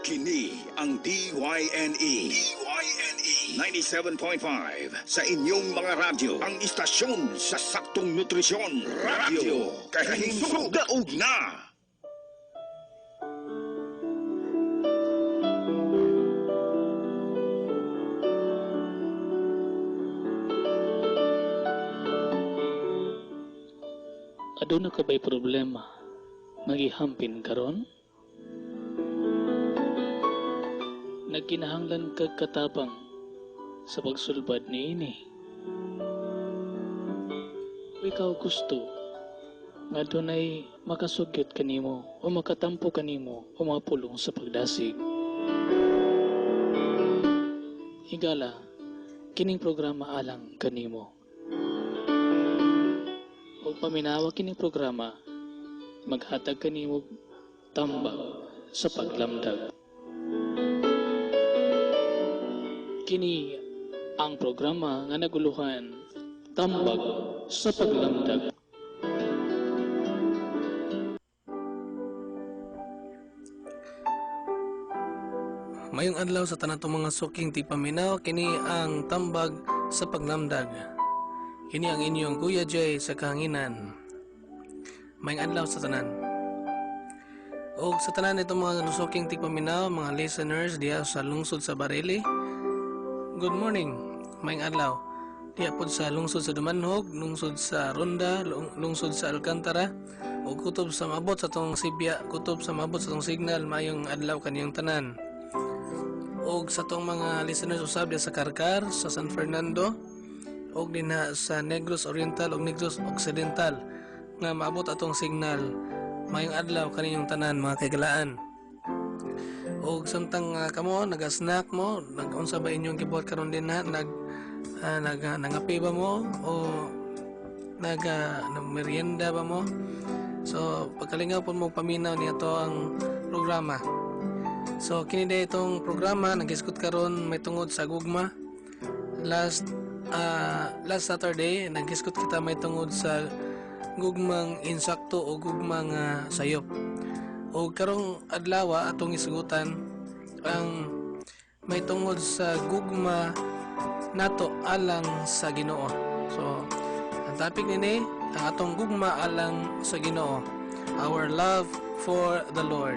Kini ang DYNE 97.5 sa inyong mga radyo. Ang istasyon sa saktong nutrisyon. Radyo Kahinsog Daog na! Aduna ka ba'y problema? Magihampin karon? Nagkinahanglan kag katabang sa pagsulbad niini. Ikaw gusto nga dunay makasugyot kanimo o makatampo kanimo o mapulong sa pagdasig. Higala, kining programa alang kanimo. O paminawa kining programa, maghatag kanimo tambag sa paglamdag. Kini ang programa nga naguluhan, tambag sa paglamdag. Mayong adlaw sa tanan tong mga suking tigpaminaw, kini ang tambag sa paglamdag. Kini ang inyong Kuya Jay sa kahanginan. Mayong adlaw sa tanan. O sa tanan itong mga suking tigpaminaw, mga listeners diya sa lungsod sa Barili. Good morning, mayong adlaw. Diya po sa lungsod sa Dumanhog, lungsod sa Ronda, lungsod sa Alcantara, o kutob sa mabot sa tong Sibya, kutob sa mabot sa tong Signal, mayong adlaw kaniyong tanan. O sa tong mga listeners usab diya sa Karkar, sa San Fernando, o din sa Negros Oriental o Negros Occidental, nga maabot atong Signal, mayong adlaw kaniyong tanan mga kaigalaan. O samtang kamo naga-snack mo, nag-unsa ba inyong gibuhat karon din nangape ba mo o merienda ba mo? So pagkalingaw po mo paminaw niya to ang programa. So kini day itong programa nag-iskot karon may tungod sa gugma. Last Saturday nag-iskot kita may tungod sa gugmang insakto o gugmang sayop. O karong adlaw atong isugutan ang may tungod sa gugma nato alang sa Ginoo. So ang topic nini ang atong gugma alang sa Ginoo, our love for the Lord.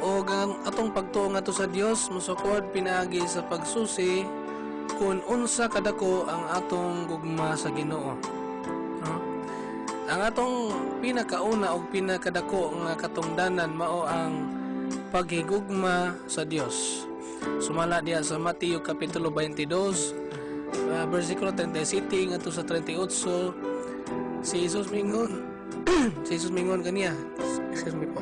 O ang atong pagtuo ngadto sa Dios musukod pinaagi sa pagsusi kung unsa kadako ang atong gugma sa Ginoo. Ang atong pinakauna o pinakadako nga katungdanan mao ang paghigugma sa Dios. Sumala diya sa Mateo kapitulo 22, versikulo 37 ngadto sa 38. Si Jesus mingon kaniya. Excuse me po.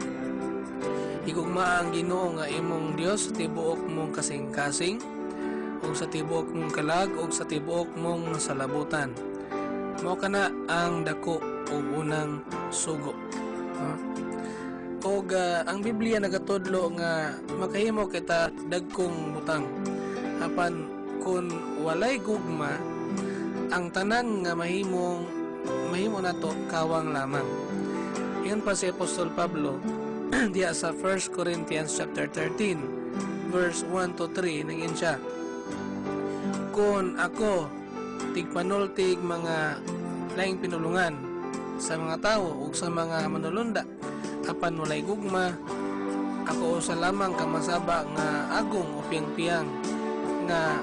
Higugma ang Ginoo nga imong Dios sa tibuok mong kasing-kasing, ug sa tibuok mong kalag, ug sa tibuok mong salabutan. Mao kana ang dako o unang sugo. Og ang Biblia nagatudlo nga makahimo kita dagkong butang. Apan kun walay gugma, ang tanan nga mahimo nato kawang lamang. Iyon pa si Apostol Pablo diya sa 1 Corinthians chapter 13 verse 1 to 3 nangin siya. Kun ako tigpanultig mga laing pinulungan sa mga tao o sa mga manulunda, apan walay gugma, ako usa lamang kamasaba nga agong o piyang-piyang nga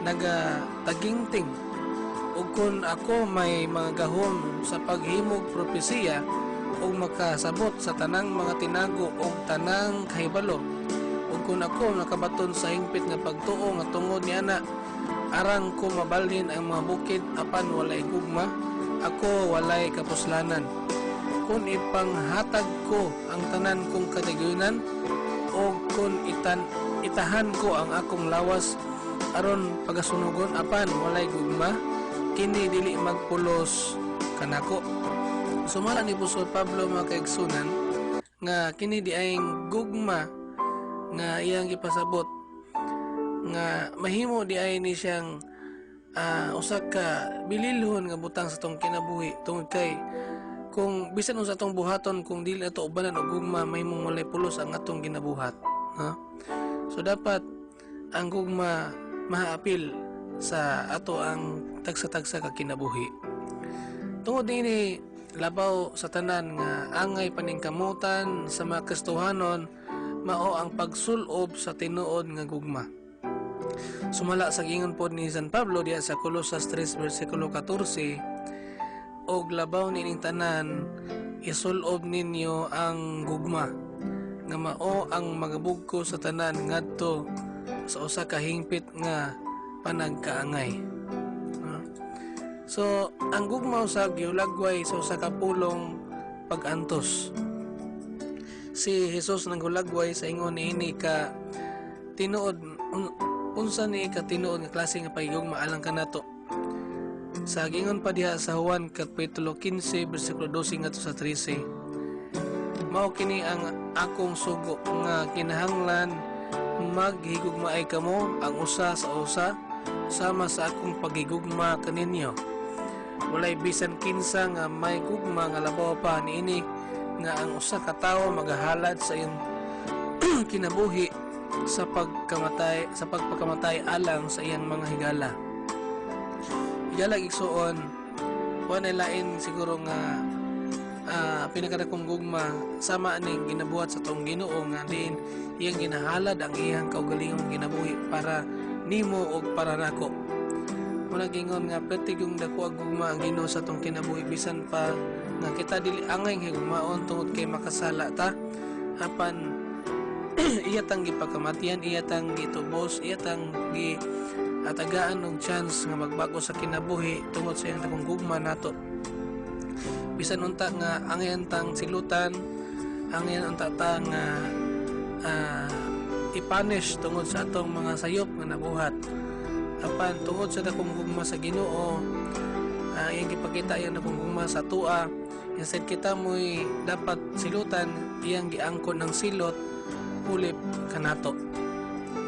nagatagingting. Ug kun ako may mga gahom sa paghimog propesiya o makasabot sa tanang mga tinago o tanang kahibalo, ug kun ako nakabaton sa hingpit nga pagtuo nga tungod niana, arang ko mabalhin ang mga bukid, apan walay gugma, ako walay kapuslanan. Kung ipanghatag ko ang tanan kong katigunan, o kung itahan ko ang akong lawas aron pagasunugon, apan walay gugma, kini dili magpulos kanako. Sumala ni Apostol Pablo mga kaigsunan nga kini di ay gugma nga iyang ipasabot nga mahimo di ay ni siyang usa ka bililhon nga butang sa tong kinabuhi tungod kay kung bisan sa atong buhaton kung dili ato ubanan og gugma mahimong walay pulos ang atong ginabuhat, ha? So dapat ang gugma mahaapil sa ato ang tagsa-tagsa ka kinabuhi. Tungod dinhi labaw sa tanan nga angay paningkamutan sa mga Kristohanon mao ang pagsulob sa tinuod nga gugma. Sumala sa gingon pod ni San Pablo diha sa Colosas 3 versikulo 14, og labaw nining tanan isulob ninyo ang gugma nga mao ang magabugko sa tanan ngadto sa usa ka hingpit nga panagkaangay. So, ang gugma usab giulagway sa usa ka pulong pag-antos. Si Jesus nanggulagway sa ingon niini ka tinuod unsa ni ka tinuod nga klase nga pagigugma alang kanato. Sa gingon pa diha sa Juan kapitulo 15 bersikulo 12 ngadto sa 13. Mao kini ang akong sugo nga kinahanglan maghigugmaay kamo ang usa sa usa sama sa akong pagigugma kaninyo. Walay bisan kinsa nga may gugma nga labaw pa niini nga ang usa ka tawo magahalad sa iyong kinabuhi sa pagpakamatay alang sa iyang mga higala. Higala igsuon wala lain siguro nga pinakadakong gugma sama ning ginabuhat sa tong Ginoo nga diin iyang ginahalad ang iyang kaugalingong ginabuhi para nimo og para nako. Muna gingon nga pertig yung dako ang gugma ang Ginoo sa tong kinabuhi bisan pa nga kita dili angay higugmaon tungod kay makasala ta apan iya tang gipagkamatian, iya tang gitubos, iya tang atagaan og chance nga magbago sa kinabuhi tungod sa iyang dakong gugma nato. Bisan unta nga angyan tang silutan, angyan unta ta nga ipanish tungod sa atong mga sayop nga nabuhat. Apan tungod sa dakong gugma sa Ginoo, iyang gipakita iyang dakong gugma sa tua, instead kita mo'y dapat silutan, iyang giangkon ng silot ulip kanato.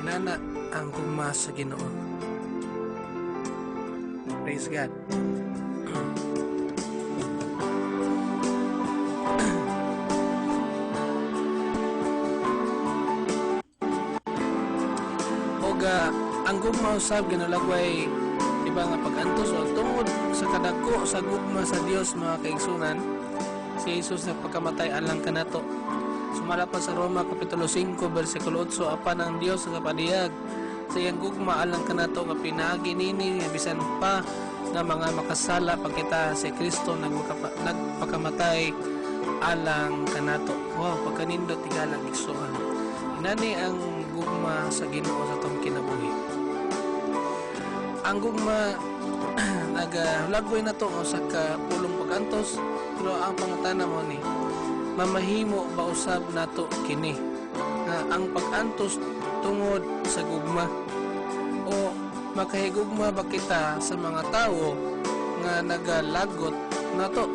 Inana ang gugma sa Ginoo. Praise God. Ang gugma usab ginalagway diba nga pag-antos o tungod sa kadako sa gugma sa Dios mga kaigsunan si Jesus na pagkamatay alang kanato. Sumala pa sa Roma kapitulo 5 bersikulo 8 apan ang Dios nga padiyag sa iyang gugma alang kanato nga pinaagi nini nga bisan pa nga mga makasala pagkita si Kristo nagpakamatay alang kanato. Wow, pagkanindot tigalang igsuon. Inani ang gugma sa Ginoo sa tong kinabuhi. Ang gugma nagalagway na to sa ka pulong pag-antos pero ang pangutana mo ni mamahimo ba usab nato kini nga ang pag-antos tungod sa gugma o makahigugma ba kita sa mga tawo nga nagalagot nato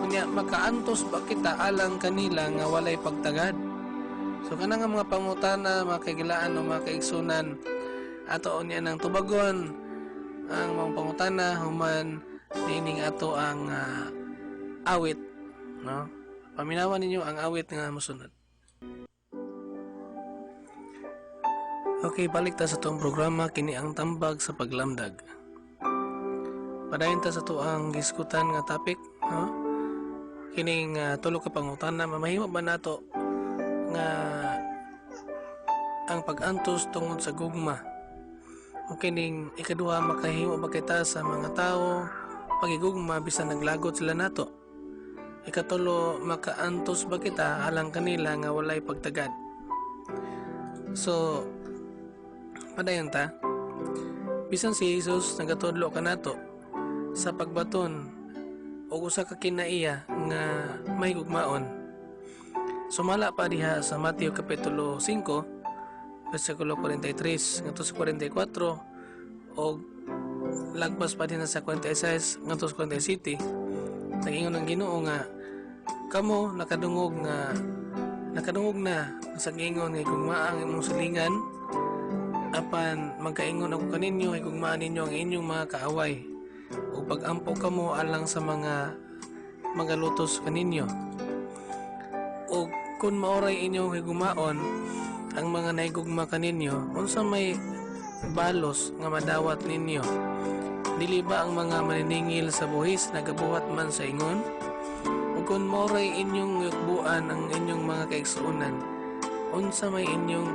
unya makaantos ba kita alang kanila nga walay pagtagad. So kanang mga pangutana mga kaigilaan o mga kaigsunan ato niya ng tubagon ang mga pangutana human nining ato ang awit, no? Paminawan ninyo ang awit nga mosunod. Okay, balik ta sa itong programa kini ang tambag sa paglamdag. Padayon ta sa tuang giskutan nga topic, no? Kining tulo ka pangutana mamahimo ba nato nga ang pag-antos tungod sa gugma? Okay ning ikaduha makahimo ba kita sa mga tao pagigugma bisan naglagot sila nato? Ikatulo makaantos ba kita alang kanila nga walay pagtagad? So padayon ta bisan si Jesus nagatudlo kanato sa pagbaton o usa ka kinaiya nga may gugmaon. Sumala pa diha sa Mateo kapitulo 5 versikulo 43 ngadto sa 44 o lagpas pa din sa 46 ngadto sa 47. Nagingon ang Ginoo nga kamo nakadungog na sa gingon nga gugmaan imong silingan apan magkaingon ako kaninyo ay gugmaan ninyo ang inyong mga kaaway o pag-ampo kamo alang sa mga magalutos kaninyo. O kung maoray inyong higumaon ang mga naigugma kaninyo, unsa may balos nga madawat ninyo? Dili ba ang mga maniningil sa buhis nagabuhat man sa ingon? O kung maoray inyong yukbuan ang inyong mga kaigsuunan, unsa may inyong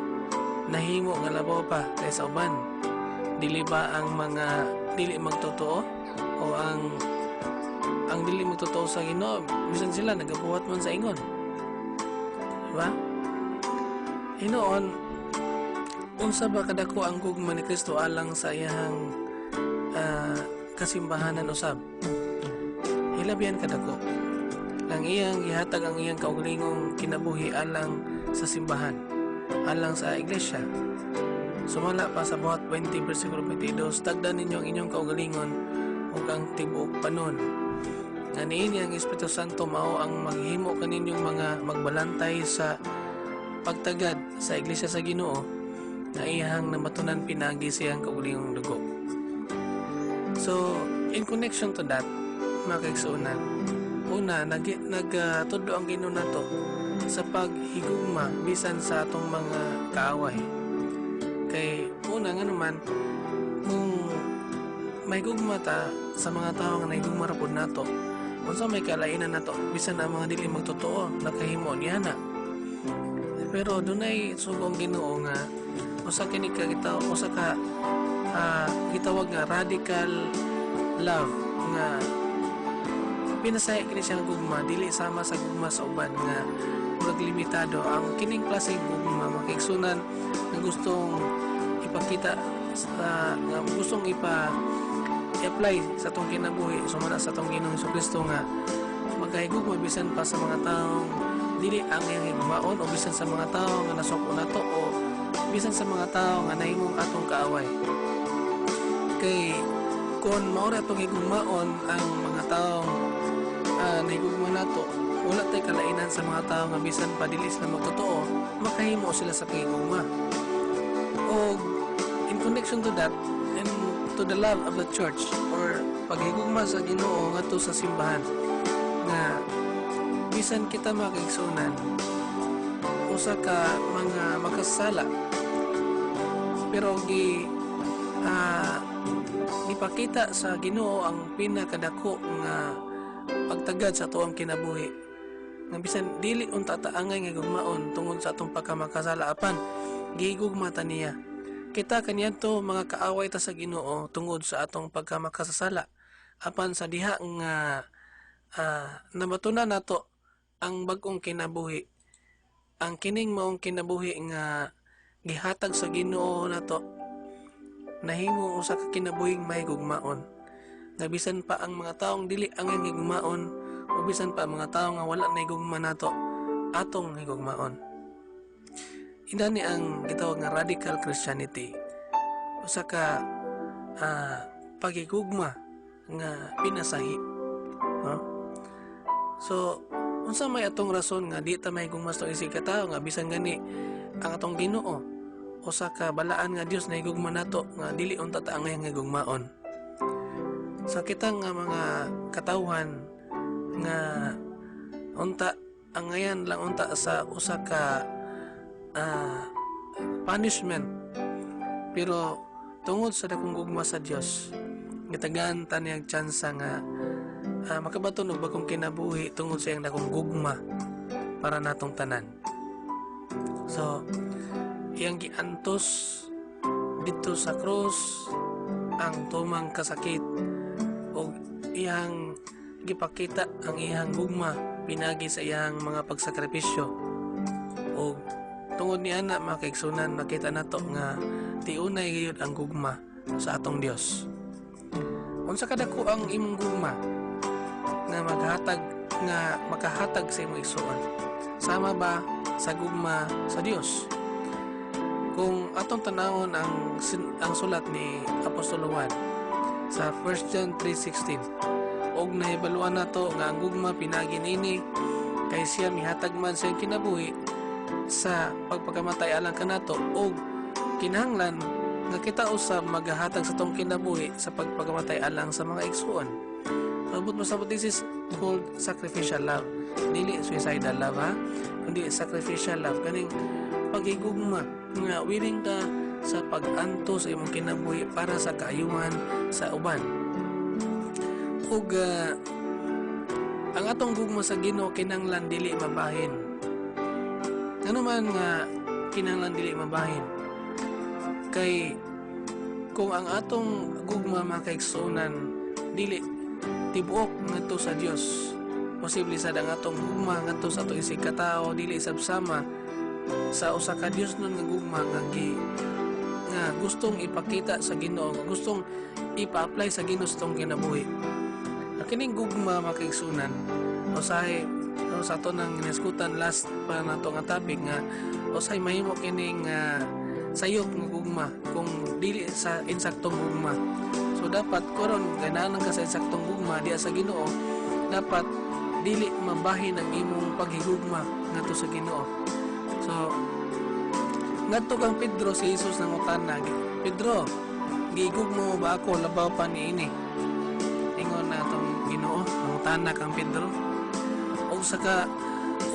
nahimo nga labaw pa kaysa uban? Dili ba ang mga dili magtotoo o ang dili magtotoo sa Ginoo bisan sila nagabuhat man sa ingon? Diba? Hinoon, unsa ba kadako ang gugma ni Kristo alang sa iyang kasimbahanan usab? Hilabihan kadako ang iyang gihatag ang iyang kaugalingong kinabuhi alang sa simbahan, alang sa iglesia. Sumala pa sa buhat 20 versikulo 22, tagdan ninyo ang inyong kaugalingon ug ang tibuok panon. Nga niini ang Espiritu Santo mao ang maghimo kaninyong mga magbalantay sa pagtagad sa iglesia sa Ginoo na iyang namatunan pinagi siyang kaugalingong dugo. So, in connection to that, mga kaigsuunan, una, nagtudlo ang Ginoo nato sa paghigugma bisan sa atong mga kaaway. Kay una nga naman, kung may gugma ta sa mga tao nga naigugma ra pud nato, unsa may kalainan nato bisan ang mga dili magtotoo nakahimo niya na. Pero dunay sugong Ginoo nga usa kini ka gitawag nga radical love nga pinasaya kini siyang gugma dili sama sa gugma sa uban nga limitado ang kining klaseng gugma makigsunan na gustong ipakita nga gustong i-apply sa atong kinabuhi sumala sa atong Ginoong Jesucristo nga magahigugma bisan pa sa mga taong dili ang iyang higmaon o bisan sa mga tao nga nasuko nato o bisan sa mga tao nga nahimong atong kaaway. Kay kung maura atong higugmaon ang mga taong nahigugma nato, wala tay kalainan sa mga tao nga bisan pa dili sila magtotoo, makahimo sila sa pagigugma. O in connection to that, and to the love of the church or paghigugma sa Ginoo ngadto sa simbahan nga bisan kita makigsunan usa ka mga makasala pero gipakita sa Ginoo ang pinakadako nga pagtagad sa tuang kinabuhi nga bisan dili unta taangay nga gugmaon tungod sa atong pagkamakasala apan gihigugma ta niya. Kita kaniadto mga kaaway ta sa Ginoo tungod sa atong pagkamakasala apan sa diha nga namatunan nato ang bag-ong kinabuhi, ang kining maong kinabuhi nga gihatag sa Ginoo nato nahimo usa ka kinabuhing may gugmaon nga bisan pa ang mga taong dili ang higugmaon o bisan pa ang mga tawo nga wala na higugma nato atong higugmaon. Inani ang gitawag nga radical Christianity, usa ka paghigugma nga pinasahi. So unsa may atong rason nga di ta mahigugma sa isig ka tawo nga bisan gani ang atong Ginoo usa ka balaan nga Dios na higugma nato nga dili unta ta ang higugmaon. Sa kitang mga katawhan nga unta ang ngayan lang unta sa usa ka punishment, pero tungod sa dakong gugma sa Dios gitagaan ta niyang tsansa nga makabaton og bagong kinabuhi tungod sa iyang dakong gugma para natong tanan. So iyang giantos dito sa krus ang tumang kasakit o iyang gipakita ang iyang gugma pinagi sa iyang mga pagsakripisyo. O tungod ni ana makaigsunan nakita nato nga tiunay gayud ang gugma sa atong Dios. Unsa kadako ang imong gugma nga makahatag sa imong igsuon? Sama ba sa gugma sa Dios? Kung atong tanawon ang sulat ni Apostol Juan sa 1 John 3:16, og nahibaluan nato nga ang gugma pinagi niini kay siya mihatag man sa kinabuhi sa pagpakamatay alang kanato og kinahanglan nga kita usab magahatag sa tong kinabuhi sa pagpakamatay alang sa mga igsuon. Sabot masabot, this is called sacrificial love. Dili suicidal love, ha? Kundi sacrificial love. Kaning pagigugma nga willing ka sa pag-anto sa imong kinabuhi para sa kaayuhan sa uban. Ug ang atong gugma sa Ginoo kinahanglan dili mabahin. Ano man nga kinahanglan dili mabahin? Kay kung ang atong gugma makaigsunan dili tibuok ngadto sa Dios, posible sad ang atong gugma ngadto sa atong isig katao dili sabsama sa usa ka Dios nun nga gugma nga gustong ipakita sa Ginoo, nga gustong ipa-apply sa Ginoo sa atong kinabuhi. Kining gugma makaigsunan usahay sa ato nang iniskutan last pa nato nga topic nga usahay mahimo kining sayop nga gugma kung dili sa insaktong gugma. So dapat karon ganahan ka sa insaktong gugma diya sa Ginoo, dapat dili mabahin ang imong paghigugma ngadto sa Ginoo. So ngadto kang Pedro si Jesus nang utana, Pedro, gigugma mo ba ako labaw pa niini? Ingon na itong Ginoo, nangutana kang Pedro. Og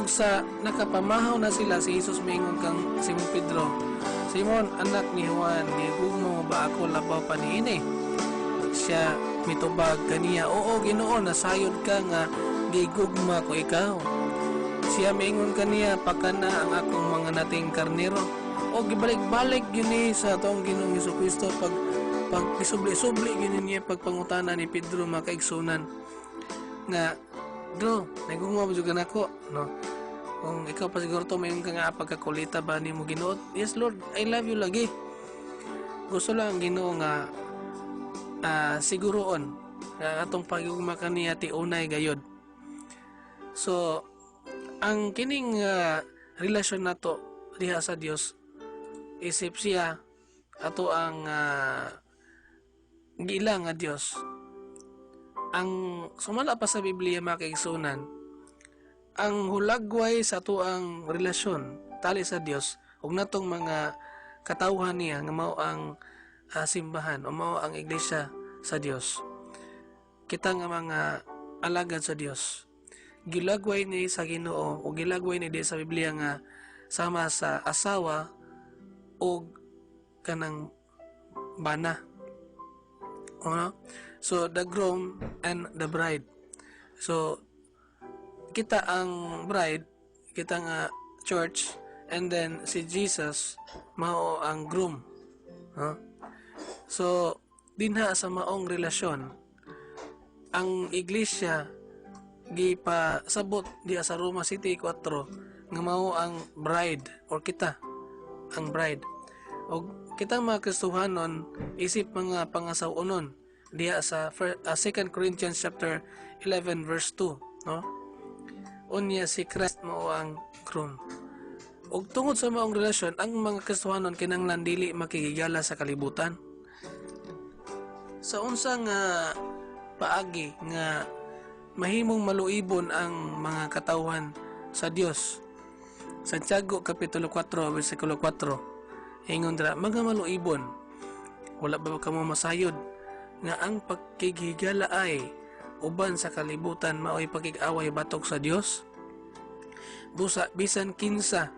sa nakapamahaw na sila, si Jesus maingon kang Simon Pedro, Simon, anak ni Juan, gigugma mo ba ako labaw pa niini? Siya mitubag kaniya, oo Ginoo, nasayod ka nga gigugma ko ikaw. Siya maingon kaniya, pakana ang akong mga nating karnero. O gibalik-balik gini sa atong Ginoong Jesucristo pag isubli-subli gini niya pagpangutana ni Pedro makaigsunan nga, bro, nagugma mo juga nako, no? Kung ikaw pa siguro to mayon ka nga pagkakulita ba nimo Ginoo? Yes Lord, I love you lagi. Gusto lang Ginoo nga siguroon nga atong pagugma kaniya ti unay gayod. So ang kining relasyon nato diha sa Dios, isip siya ato ang giila nga Dios. Ang sumala pa sa Biblia makaigsunan, ang hulagway sa ato ang relasyon tali sa Dios ug natong mga katawhan niya nga mao ang simbahan o mao ang iglesia sa Dios. Kita nga mga alagad sa Dios, gilagway ni sa Ginoo o gilagway ni di sa Biblia nga sama sa asawa o kanang bana. So the groom and the bride. So kita ang bride, kita nga church, and then si Jesus mao ang groom. So dinha sa maong relasyon ang iglesia gipasabot diya sa Roma City 4 nga mao ang bride or kita ang bride. O kita mga Kristohanon isip mga pangasawunon diya sa 2 Corinthians chapter 11 verse 2, no? Unya si Christ mao ang groom. Og tungod sa maong relasyon, ang mga Kristohanon kinahanglan dili makigigala sa kalibutan. Sa unsang paagi nga mahimong maluibon ang mga katawhan sa Dios. Santiago kapitulo 4 bersikulo 4. Ingon dira, mga maluibon, wala ba kamo masayod nga ang pagkigigala ay uban sa kalibutan mao'y pagig-away batok sa Dios? Busa bisan kinsa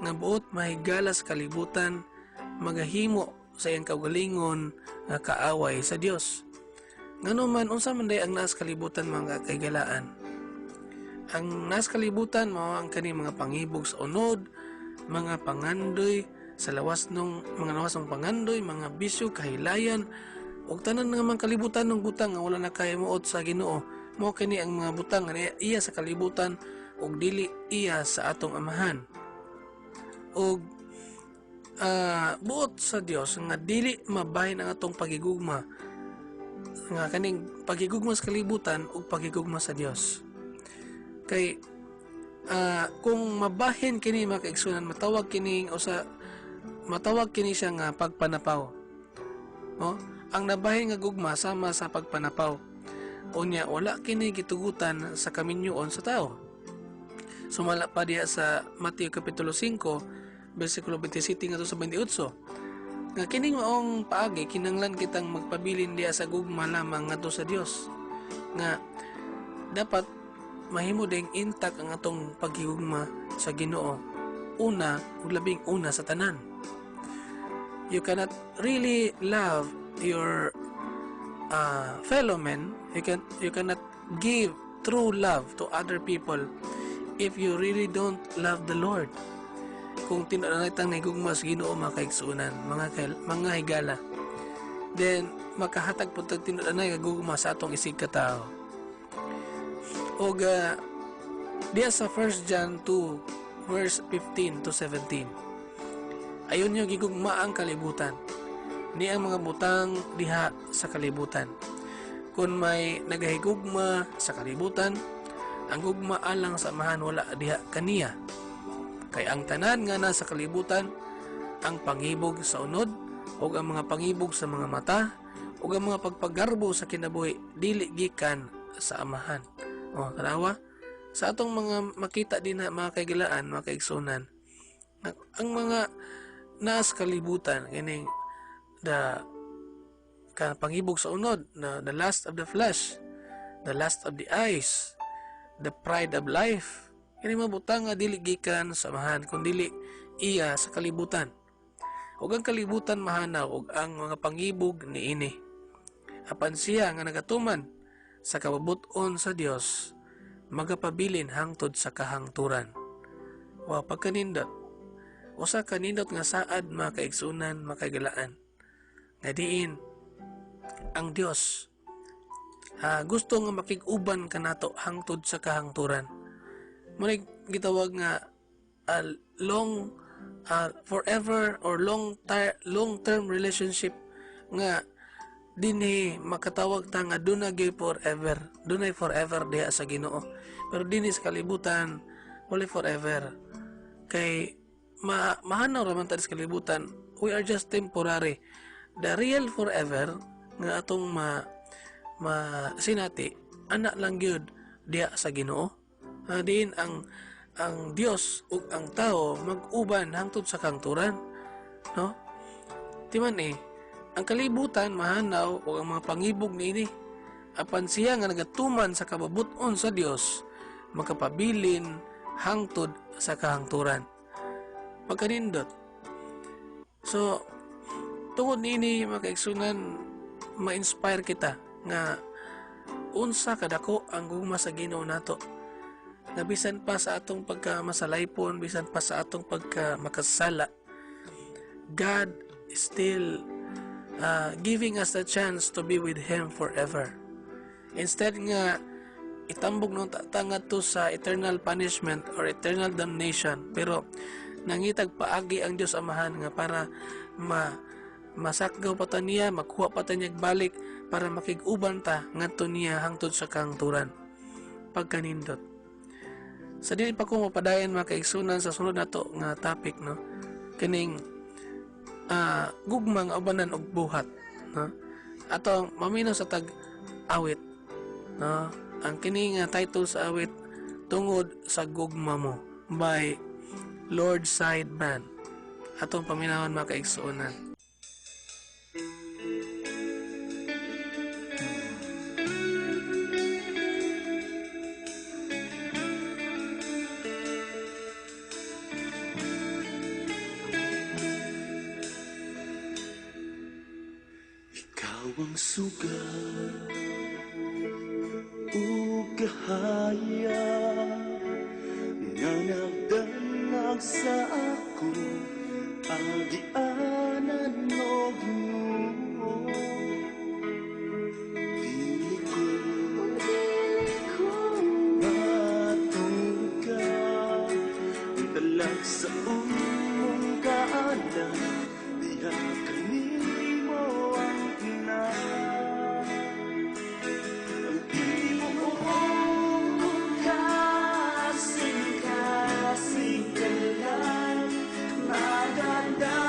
nga buot mahigala sa kalibutan magahimo sa iyang kaugalingon nga kaaway sa Dios. Ngano man unsa man day ang nas kalibutan mga kaigalaan? Ang nas kalibutan mao ang kani mga panghibog sa unod, mga pangandoy sa lawas ng pangandoy, mga bisyo, kahilayan, ug tanan nga mga kalibutan ng butang nga wala na kaya muot sa Ginoo. Mao kini ang mga butang nga iya sa kalibutan ug dili iya sa atong amahan. Ug buot sa Dios nga dili mabahin ang atong pagigugma nga kaning pagigugma sa kalibutan ug pagigugma sa Dios. Kay kung mabahin kini makaigsunan, matawag kini siya nga pagpanapaw. No? Ang nabahin nga gugma sama sa pagpanapaw. Unya wala kini gitugutan sa kaminyoon sa tao. Sumala pa diya sa Mateo kapitulo 5 bersikulo 27 ngadto sa 28. Nga kining maong paagi kinahanglan kitang magpabilin diya sa gugma lamang ngadto sa Dios. Nga dapat mahimo ding intact ang atong paghigugma sa Ginoo. Una, ug labing una sa tanan. You cannot really love your fellow men. You cannot give true love to other people if you really don't love the Lord. Kung tinuod tang nahigugma sa Ginoo mga kaigsuonan, mga higala, then makahatag po tag tinuod na gugma sa atong isig katao. Og diya sa 1 John 2 verse 15 to 17, ayon nyo gigugma ang kalibutan ni ang mga butang diha sa kalibutan. Kung may nagahigugma sa kalibutan, ang gugma alang samahan wala diha kaniya. Kay ang tanan nga nasa kalibutan, ang pangibog sa unod, o ang mga pangibog sa mga mata, o ang mga pagpagarbo sa kinabuhi, dili gikan sa amahan. O, kanawa, sa atong mga makita din na mga kaigilaan, mga kaigsunan, ang mga nasa kalibutan, kining pangibog sa unod, the lust of the flesh, the lust of the eyes, the pride of life, kini mabutang nga dili gikan sa amahan, kundi iya sa kalibutan. Ug ang kalibutan mahanaw og ang mga pangibog niini. Apan siya nga nagatuman sa kababuton sa Dios, magapabilin hangtod sa kahangturan. Wa pagkanindot. Usa kanindot nga saad mga kaigsunan, mga kaigalaan. Nga diin ang Dios gusto nga makig-uban kanato hangtod sa kahangturan. Muna gitawag nga forever or long-term relationship nga dinhi makatawag ta nga dunay forever diha sa Ginoo. Pero dinhi sa kalibutan wala forever. Kay mahanaw raman ta sa kalibutan, we are just temporary. The real forever nga atong sinati anak lang gyud diha sa Ginoo. Diin ang Dios ug ang tao mag-uban hangtod sa kangturan, no? Timan ang kalibutan mahanaw ug ang mga pangibog niini, apan siya nga nagatuman sa kababuton sa Dios, makapabilin hangtod sa kahangturan. Pagkanindot. So tungod niini mga kaigsunan, ma-inspire kita nga unsa kadako ang gugma sa Ginoo nato. Nga bisan pa sa atong pagkamasalaypon, bisan pa sa atong pagkamakasala, God is still giving us the chance to be with Him forever. Instead nga itambog nung tatanga to sa eternal punishment or eternal damnation, pero nangitag paagi ang Diyos Amahan nga para masakgaw pa ta niya, makuha pa ta niya balik para makig-uban ta ngadto niya hangtod sa kahangturan. Pagkanindot. Sa dili pa ko mapadayon mga kaigsunan sa sunod nato nga topic, no, kining gugmang ubanan og buhat, no, ato maminaw sa tag awit, no, ang kini nga title sa awit, Tungod sa Gugma Mo by Lord Side Band. Atong paminawan mga kaigsunan. Ang suga ug kahaya nga nagdanag sa ako agianan og Ginoo. Dili ko matuga dalag sa umong kaalam, diha kanimo ang Kasing-kasing ka lang, maganda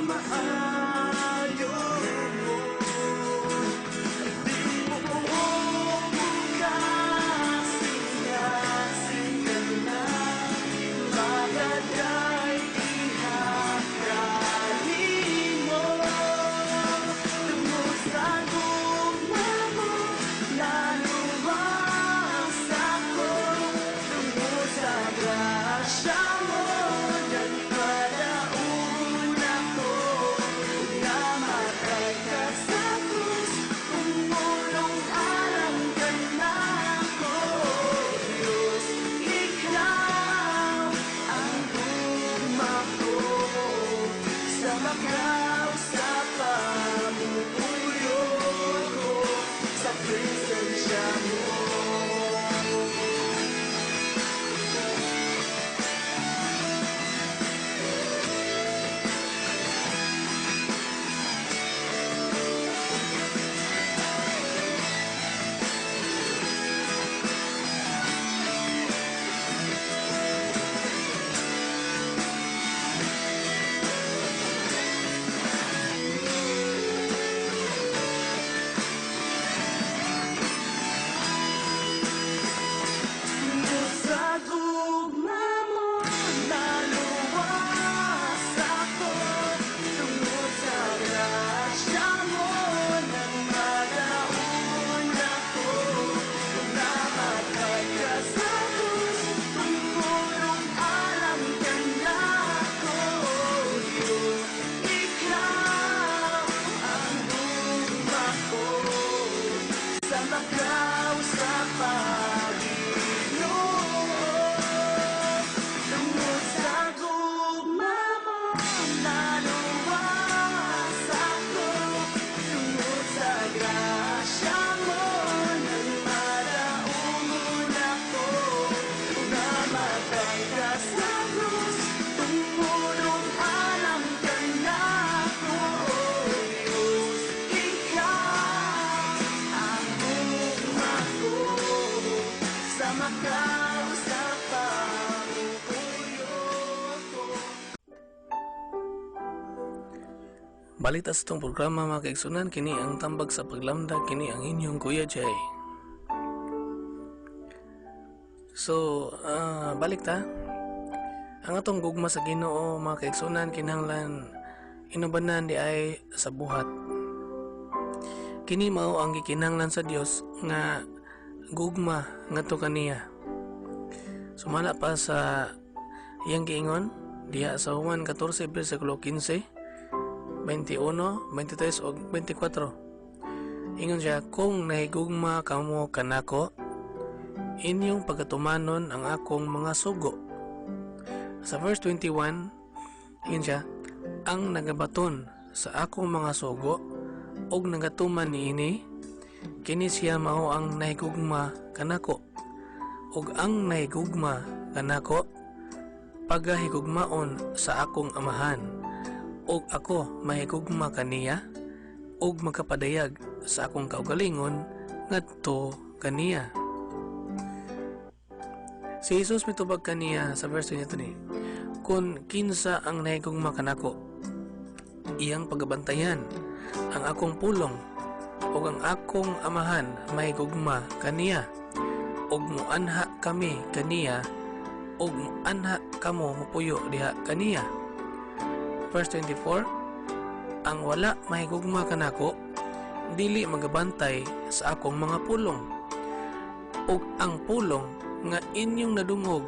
maayo mo. Di mo kasing-kasing ka na, magaday ihakali mo. Tungkol sa gugma mo, naluwas ako. Tungkol sa grasya mo, nagpadaun ako. Namatay ka sa krus, tumulong alam ka na ako. Diyos, ikaw ang gugma ko. Sa Macau, sa pamumuyo ko, sa presensya mo. Sa gugma mo, naluwas ako. Tungkol sa grasya mo, nagmadaon ako. Namatay ka sa krus, tumulong alam ka na ako. Diyos, ikaw ang gugma ko. Sa Macau, sa pag-ibig. Tungkol sa gugma mo, naluwas ako. Tungkol sa grasya mo, nagmadaon ako. Namatay ka sa krus, tumulong alam ka na ako. Diyos, ikaw ang gugma ko. Sa Macau, sa pamumuyo ko. Balita sa itong programa mga kaigsunan, kini ang tambag sa paglamdag, kini ang inyong Kuya Jay. So, balik ta. Ang atong gugma sa Ginoo mga kaigsunan, kinahanglan inubanan di ay sa buhat. Kini mao ang gikinahanglan sa Dios nga gugma ngadto kaniya. Sumala pa sa iyang giingon diha sa Juan 14 versikulo 15, 21, 23 o 24. Ingon siya, kung nahigugma kamo kanako, inyong pagatumanon ang akong mga sugo. Sa verse 21, ingon siya, ang nagabaton sa akong mga sugo og nagatuman niini, kini siya mao ang nahigugma kanako. Ug ang nahigugma kanako, pagahigugmaon sa akong amahan, ug ako mahigugma kaniya, ug magkapadayag sa akong kaugalingon ngadto kaniya. Si Jesus mitubag kaniya sa verse 23, kun kinsa ang nahigugma kanako, iyang pagabantayan ang akong pulong, ug ang akong amahan mahigugma kaniya, ug muanha kami kaniya, ug anha kamo mupuyo diha kaniya. Verse 24, ang wala mahigugma kanako, dili magabantay sa akong mga pulong, ug ang pulong nga inyong nadungog,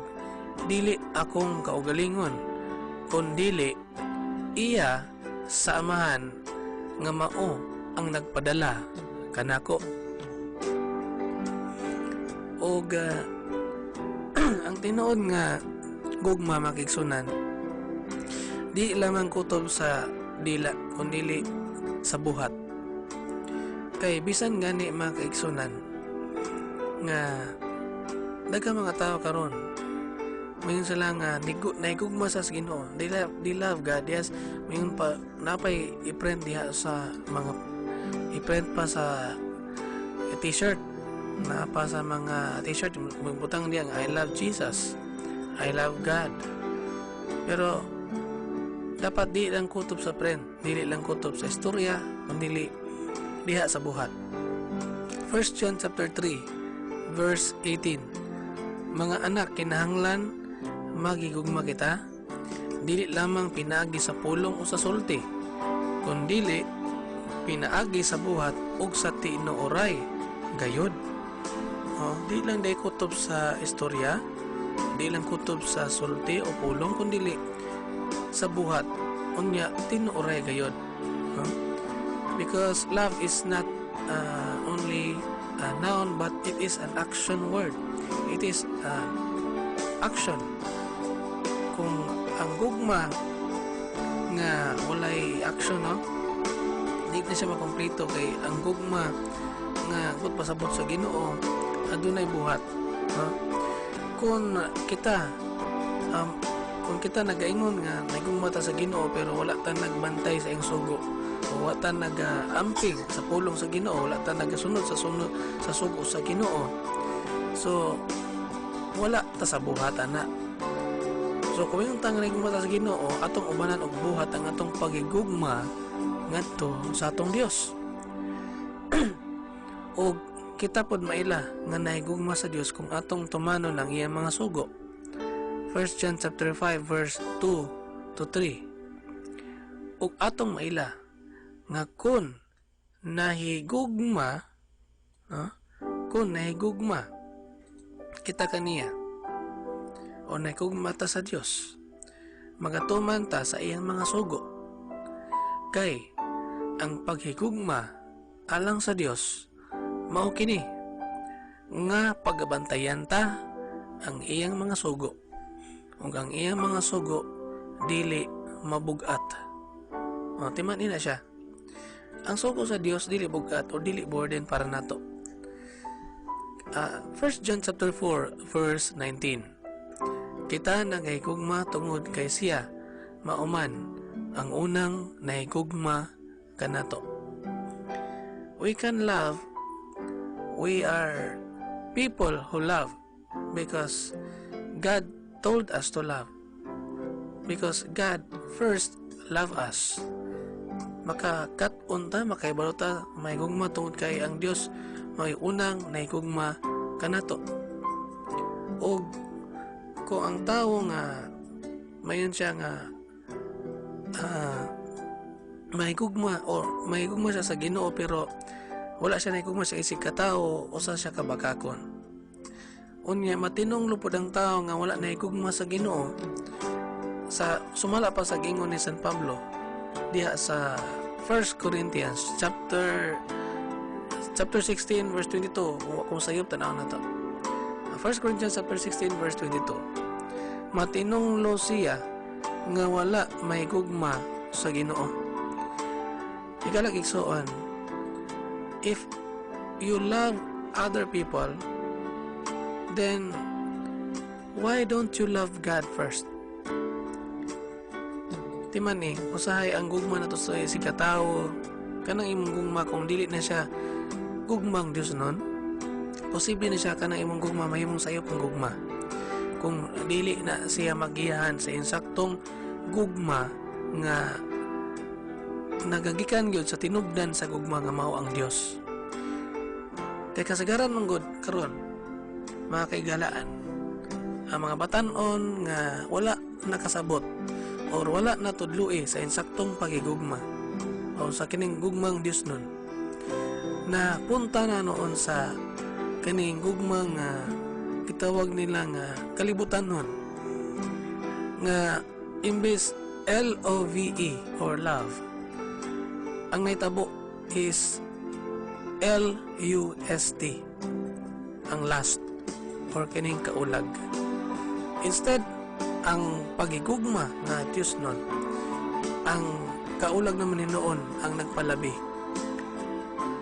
dili akong kaugalingon, kundili iya sa amahan nga mao ang nagpadala kanako. Og ang tinuod nga gugma makigsunan, di lamang kutob sa dila kundili sa buhat. Kay bisan gani makaigsunan nga daghang mga tao karon mayon sila nga naigugma sa Ginoo, they love God, yes, mayon pa napay i-print diha sa mga i-print pa sa t-shirt, na pa sa mga t-shirt magbutang diya I love Jesus, I love God. Pero dapat di lang kutob sa friend, dili lang kutob sa istorya, kundi diha sa buhat. 1 John chapter 3 verse 18. Mga anak, kinahanglan magigugma kita, dili lamang pinaagi sa pulong o sa sulti, kundili pinaagi sa buhat ug sa tinuoray gayod. Di lang day kutob sa istorya, di lang kutob sa sulti o pulong, kundili sa buhat unya tinuoray gayod. Because love is not only a noun, but it is an action word. It is action. Kung ang gugma nga walay action, di na siya makompleto. Kay ang gugma nga gut pasabot sa Ginoo adunay buhat. Kung kita nagaingon nga nagugma ta sa Ginoo pero wala ta nagbantay sa iyang sugo, o wala ta nag-amping sa pulong sa Ginoo, wala ta nagasunod sa sugo sa Ginoo, so wala ta sa buhat ana. So kung yung tang nagugma ta sa Ginoo, atong ubanan og buhat ang atong pagigugma ngadto sa atong Dios. O kita pod maila nga nahigugma sa Dios kung atong tumanon ang iyang mga sugo. 1 John chapter 5 verse 2 to 3. Ug atong maila nga kun nahigugma kita kaniya o nahigugma ta sa Dios, magatuman ta sa iyang mga sugo. Kay ang paghigugma alang sa Dios mao kini nga pagabantayan ta ang iyang mga sugo, ug ang iyang mga sugo dili mabugat. Timan ina siya. Ang sugo sa Dios dili bugat o dili burden para nato. 1 John chapter 4 verse 19. Kita nagahigugma tungod kay siya mauman ang unang nahigugma kanato. We can love. We are people who love because God told us to love. Because God first loved us. Makakat-unta, makaibaluta, may gugma tungod kay ang Dios may unang naigugma kanato. O kung ang tao nga mayon siya nga may gugma siya sa Ginoo pero wala siya naigugma sa isig katao, usa siya kabakakon. Unya matinong lupod ang tao nga wala naigugma sa Ginoo, sa sumala pa sa gingon ni San Pablo diha sa 1 Corinthians chapter 16 verse 22. Kung sayop tanaw na to, 1 Corinthians chapter 16 verse 22. Matinong lo siya nga wala maigugma sa Ginoo. Ikalag igsoon, if you love other people, then why don't you love God first? Timan usahay ang gugma na to sa si katao, kanang imong gugma kung dili na siya gugmang Dios nun, posible na siya kanang imong gugma mahimong sayop ang gugma. Kung dili na siya magiyahan sa insaktong gugma nga nagagikan gyud sa tinubdan sa gugma nga mao ang Dios. Kay kasagaran mong god karon mga kaigalaan, ang mga batan-on nga wala nakasabot or wala natudloi sa insaktong pagigugma o sa kining gugmang Dios nun, na punta na noon sa kining gugmang gitawag nila nga kalibutan nun, nga imbes L-O-V-E or love, ang naitabo is L-U-S-T, ang last or kining kaulag. Instead, ang pagigugma nga Diyos nun, ang kaulag naman noon ang nagpalabi.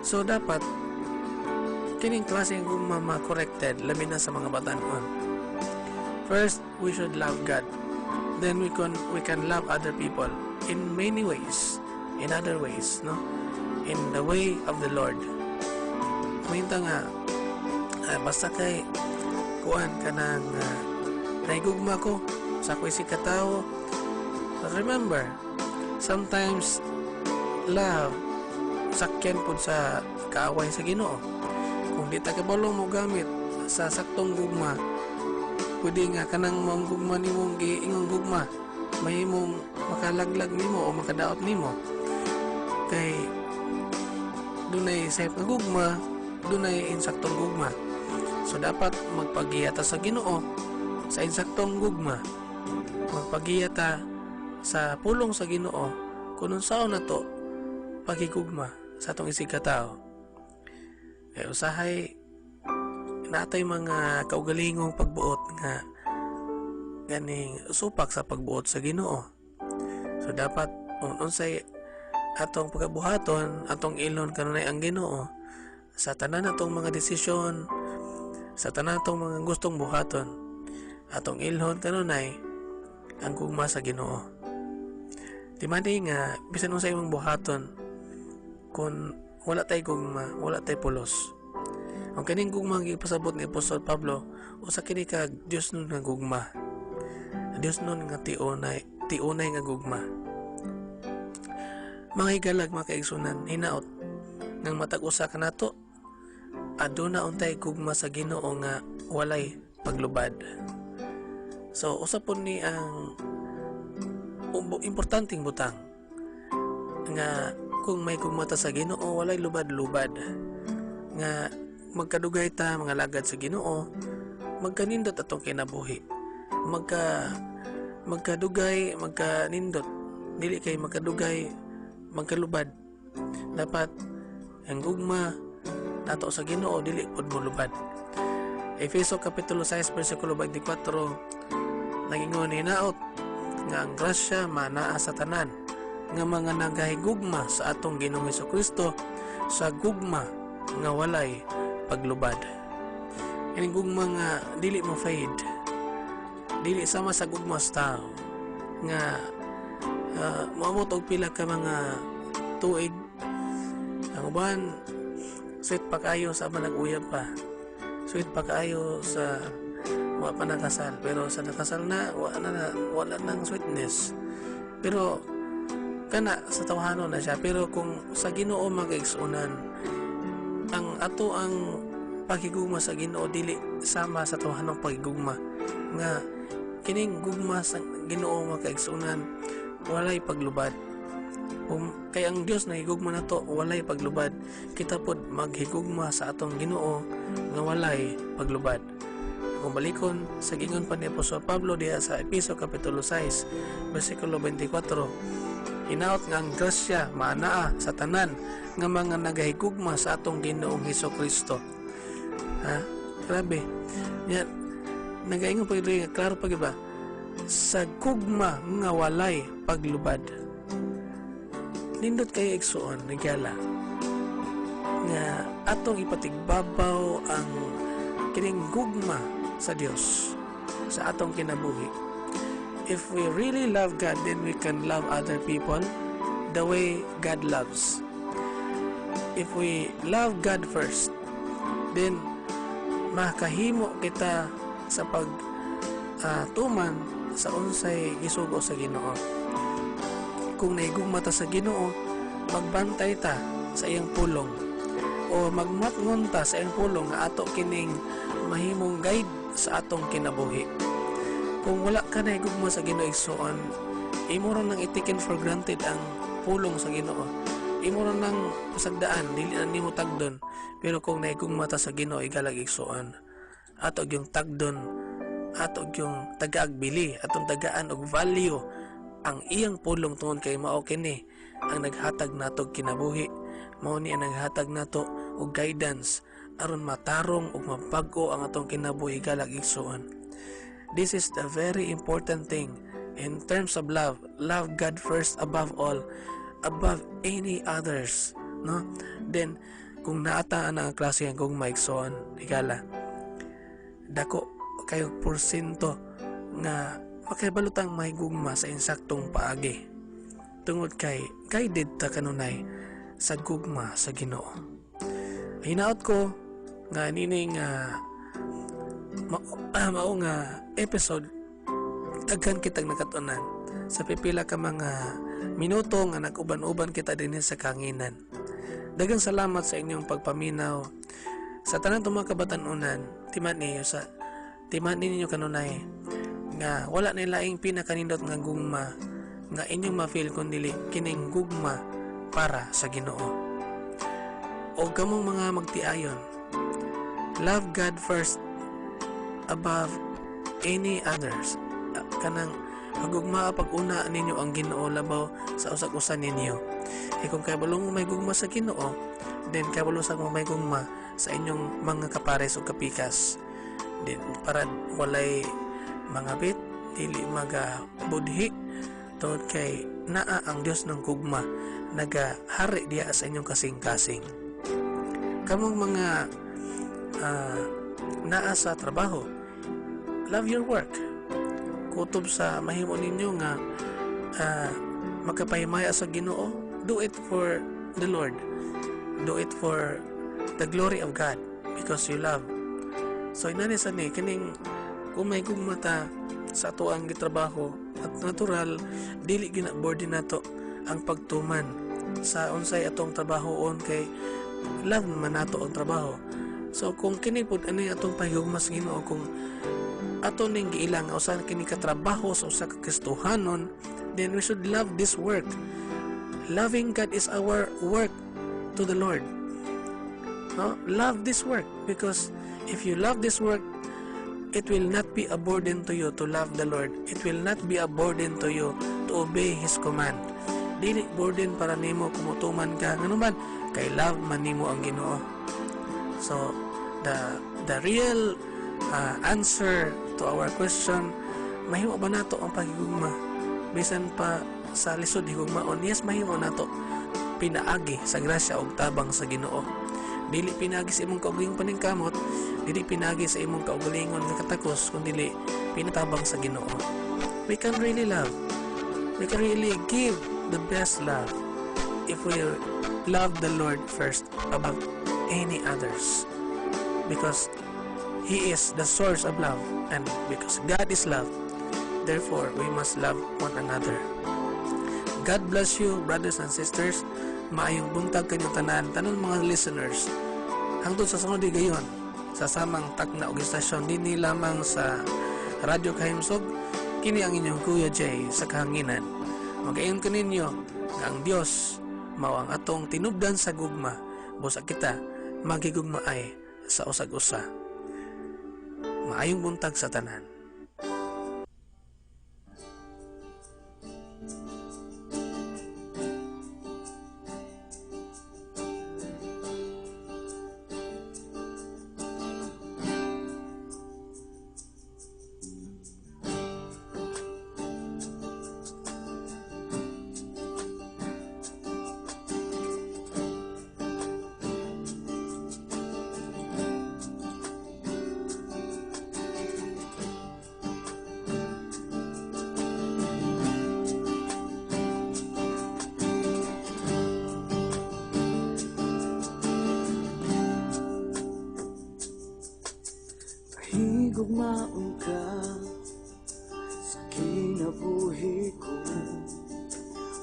So dapat kining klaseng gugma ma-corrected labi na sa mga batanon. First, we should love God. Then we can love other people in many ways, in other ways, no? In the way of the Lord. Minta nga basta kay kuan kanang naigugma ko sa ko'y si katao, remember sometimes love sakyan po sa kaaway sa Ginoo. Kung di ta kabalo mo gamit sa saktong gugma, pwede nga kanang mong gugma nimong giingong gugma mahimong makalaglag nimo o makadaot nimo. Kay dunay safe nga gugma, dunay insaktong gugma. So dapat magpagiyata sa Ginoo sa insaktong gugma. Magpagiyata sa pulong sa Ginoo kung unsaon nato pagigugma sa atong isig katao. Kay usahay natay mga kaugalingong pagbuot nga ganing supak sa pagbuot sa Ginoo. So dapat unsay atong pagabuhaton, atong ilon kanunay ang Ginoo sa tanan natong mga desisyon, sa tanan natong mga gustong buhaton, atong ilhon kanunay ang gugma sa Ginoo. Di madi nga bisan unsay imong buhaton kung wala tay gugma, wala tay pulos. Ang kaning gugma ang gipasabot ni Apostol Pablo, usa kini ka Dios nun nga gugma. Dios nun nga tiunay nga gugma. Mga higalag, mga kaigsunan, hinaot nang matag usa ka nato, aduna untay gugma sa Ginoo nga walay paglubad. So usa po ni ang importanteng butang nga kung may gugma ta sa Ginoo walay lubad-lubad nga magkadugay ta mga lagad sa Ginoo, magkanindot atong kinabuhi, magkadugay, magkanindot, dili kay magkadugay, magkalubad. Dapat ang gugma nato sa Ginoo dili pud mo lubad. Efeso kapitulo 6 bersikulo 24 nagingon hinaot nga ang grasya manaa sa tanan nga mga nagahigugma sa atong Ginoong Hesukristo sa gugma nga walay paglubad. Ining gugma nga dili mo fade, dili sama sa gugma sa tao nga maamot og pila ka mga tuig ang uban sweet pa kayo sa nag-uyab pa, sweet pa kayo sa wala pa nakasal, pero sa nakasal na wala nang sweetness, pero kana sa tawhanon na siya. Pero kung sa Ginoo mag-igsunan ang ato ang pagigugma sa Ginoo dili sama sa tawhanong pagigugma nga kining gugma sa Ginoo makaigsunan walay paglubad. Kay ang Dios na higugma nato walay paglubad, kita pod maghigugma sa atong Ginoo nga walay paglubad. Kung balikon sa gingon pa ni Apostol Pablo diha sa Efeso kapitulo 6 bersikulo 24, hinaot nga ang grasya maanaa sa tanan nga mga nagahigugma sa atong Ginoong Hesukristo. Grabe. Yan. Nagaingon pa rin, klaro pa ba? Sa gugma nga walay paglubad. Nindot kayo igsuon, nagyala. Nga atong ipatigbabaw ang kining gugma sa Dios sa atong kinabuhi. If we really love God, then we can love other people the way God loves. If we love God first, then makahimo kita sa tuman sa unsay gisugo sa Ginoo. Kung naigugma ta sa Ginoo, magbantay ta sa iyang pulong o magmatngon ta sa iyang pulong nga ato kining mahimong guide sa atong kinabuhi. Kung wala ka na igugma sa Ginoo igsuon, imo ra nang itiken for granted ang pulong sa Ginoo. Imo ra nang pasagdaan, dili na nimo tagdon. Pero kung naigugma ta sa Ginoo igalag igsuon, ato yung tagdon, ato yung tagaagbili, atong tagaan og value ang iyang pulong tungod kay mao kini ang naghatag nato kinabuhi. Mao ni ang naghatag nato og guidance aron matarong ug mapag-o ang atong kinabuhi igalag igsuon. This is the very important thing in terms of love. Love God first above all, above any others, no? Then kung naataan ang klase ang kung maigsoon, igala dako kayo porsyento nga makabalutang mahigugma sa insaktong paagi tungod kay guided ta kanunay sa gugma sa Ginoo. Hinaot ko nga nining mao nga episode daghan kitag nakatunan sa pipila ka mga minuto nga nag-uban-uban kita dinhi sa kanginan. Daghang salamat sa inyong pagpaminaw sa tanan tong mga kabatanunan. Timan ninyo kanunay nga wala na laing pinakanindot nga gugma nga inyong ma-feel kundi kining gugma para sa Ginoo. O kamong mga magtiayon, love God first above any others. Kanang pagugma pag-una ninyo ang Ginoo labaw sa usag-usa ninyo. Kung kabalo mo may gugma sa Ginoo, then kabalo sa mo may gugma sa inyong mga kapares o kapikas. Then para walay mga bit, dili budhi tungod kay naa ang Dios ng gugma nagahari diya sa inyong kasing-kasing. Kamong mga naa sa trabaho, love your work. Kutob sa mahimo ninyo nga magkapahimaya sa Ginoo, do it for the Lord. Do it for the glory of God because you love. So inani sa ni kining kung may gugmata sa ato ang gitrabaho at natural dili gina-board nato ang pagtuman sa unsay atong trabahoon kay love man nato ang trabaho. So kung kini pud ani atong pahigugma sa Ginoo, kung ato ning giilang usa kini ka trabaho sa usa ka Kristohanon, then we should love this work. Loving God is our work to the Lord. No? Love this work because if you love this work, it will not be a burden to you to love the Lord. It will not be a burden to you to obey His command. Dili burden para nimo kumutuman ka nganuman kay love man nimo ang Ginoo. So the real answer to our question, mahimo ba nato ang paghigugma bisan pa sa lisod higugmaon? Yes, mahimo nato pinaagi sa grasya ug tabang sa Ginoo. Dili pinagi sa imong kaugaling paningkamot, dili pinagi sa imong kaugalingon nga katakos, kundi pinatabang sa Ginoo. We can really love. We can really give the best love if we love the Lord first above any others. Because He is the source of love, and because God is love, therefore we must love one another. God bless you, brothers and sisters. Maayong buntag kanyang tanan mga listeners. Hangtod sa sunod gayon, sa samang takna og istasyon dinhi lamang sa Radyo Kahimsog, kini ang inyong Kuya Jay sa kahanginan. Magayon kaninyo nga ang Dios mao ang atong tinubdan sa gugma, busa kita magigugma ay sa usag-usa. Maayong buntag sa tanan. Higugmaon ka sa kinabuhi ko,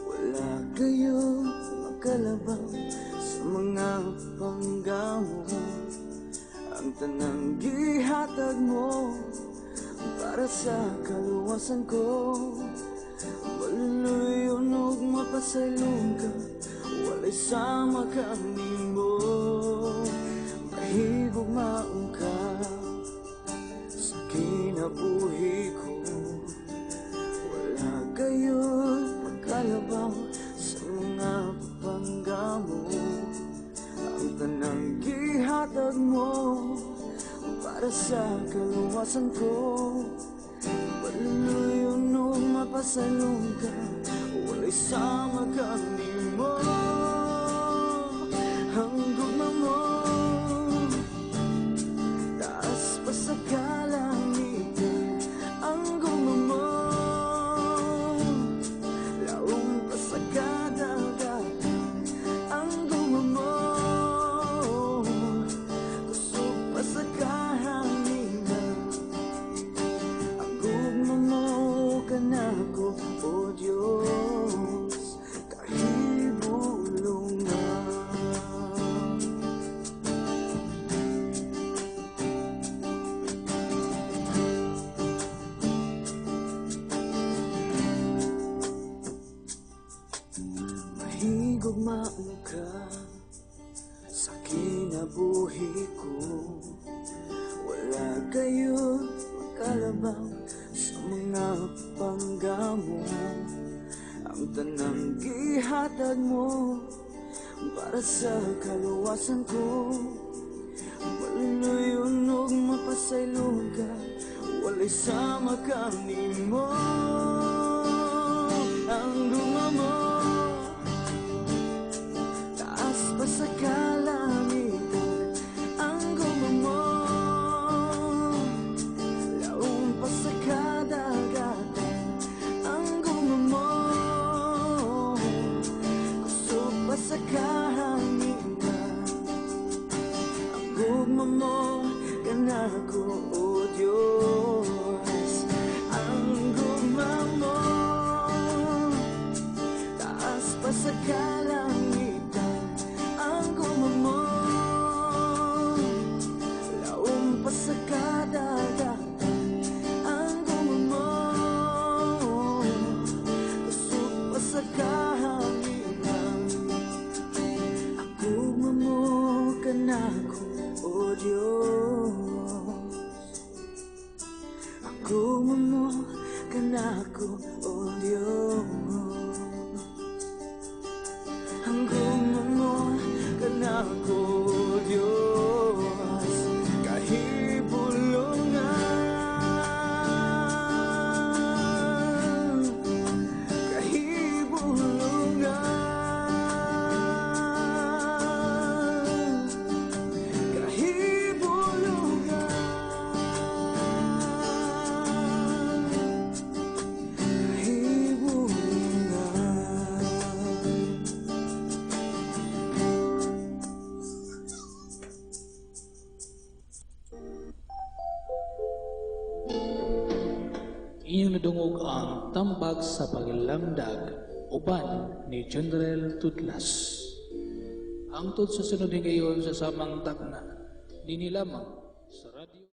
wala kayo makalabang sa mga panggamo. Ang tanang gihatag mo para sa kaluwasan ko, maluluyon ug mapasaylong ka, walay sama kami mo. Mahigugmaon ka kinabuhi ko, wala kayo magkalabang sa mga papanggamo. Ang tanang gihatag mo para sa kaluwasan ko, maluluyon o mapasalong ka, walay sama kami mo. Ang gugma mo taas pa sa kalangitan, ang gugma mo laong pa sa kadagatan, ang gugma mo kusog pa sa kahanginan, ang gugma mo nako, O Diyos, kahibulungan. Mahigugmaon ka sa kinabuhi ko, wala kayo makalabang sa mga panggamo. Ang tanang gihatag mo para sa kaluwasan ko, maluloyon og mapasaylong ka, walay sama kanimo. Ang luma mo taas pa sa kalangitan, ang guma mo laong pa sa kadagatan, ang guma mo kusog pa sa kahanginan. Ang guma mo kanako, O Diyos, ang guma mo taas pa sa kalangitan, ang guma mo laong pa sa kadagatan, ang guma mo kusog pa sa kahanginan. Ang guma mo kanako, O Diyos, ang guma mo kanako, O Diyos, ang guma mo kanako, O Diyos, kahibulungan, kahibulungan, kahibulungan, Inyong nadungog ang tambag sa paglamdag uban ni General Tutlas. Ang tod sa sunod ngayon sa samang takna, dini lamang sa radyo.